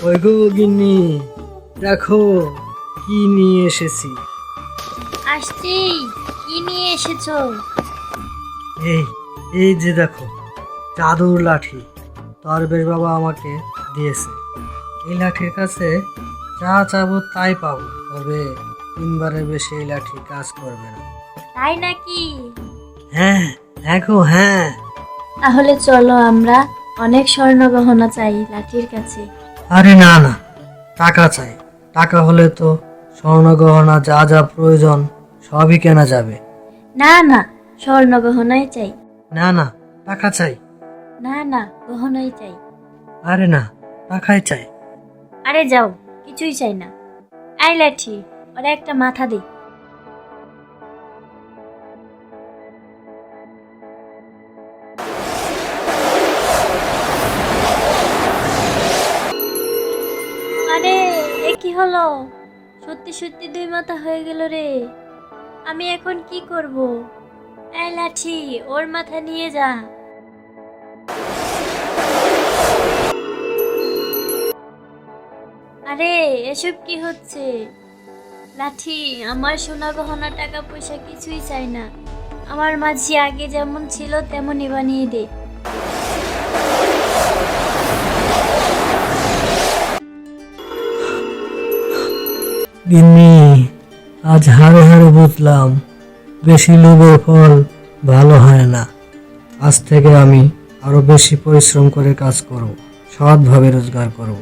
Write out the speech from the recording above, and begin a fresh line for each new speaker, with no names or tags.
ওই গো গিন্নি, দেখো কি নিয়ে এসেছি।
আসছি। কি নিয়ে এসেছো?
এই এই যে দেখো, জাদুর লাঠি দরবেশ বাবা আমাকে দিয়েছে। এই লাঠির কাছে যা চাবো তাই পাবো, তবে তিনবারের বেশি এই লাঠি কাজ করবে না।
তাই নাকি?
হ্যাঁ, হ্যাঁ গো হ্যাঁ।
তাহলে চলো, আমরা অনেক স্বর্ণ গহনা চাই লাঠির কাছে।
আরে না না, টাকা চাই। টাকা হলে তো স্বর্ণ গহনা যা যা প্রয়োজন সবই কেনা যাবে।
না না, স্বর্ণ গহনাই চাই।
না না, টাকা চাই।
না না, গহনাই চাই।
আরে না, টাকাই চাই।
আরে যাও, কিছুই চাই না। এই লাঠি, ওরা একটা মাথা দে। আরে এ কি হলো? সত্যি সত্যি দুই মাথা হয়ে গেল রে। আমি এখন কি করব? এই লাঠি, ওর মাথা নিয়ে যা। আরে এসব কি হচ্ছে? লাঠি, আমার সোনা গহনা টাকা পয়সা কিছুই চাই না। আমার মাঝি আগে যেমন ছিল তেমনই বানিয়ে দে।
গিন্নি, আজ হাড়ে হাড়ে বুঝলাম বেশি লোভের ফল ভালো হয় না। আজ থেকে আমি আরো বেশি পরিশ্রম করে কাজ করব, সৎভাবে রোজগার করব।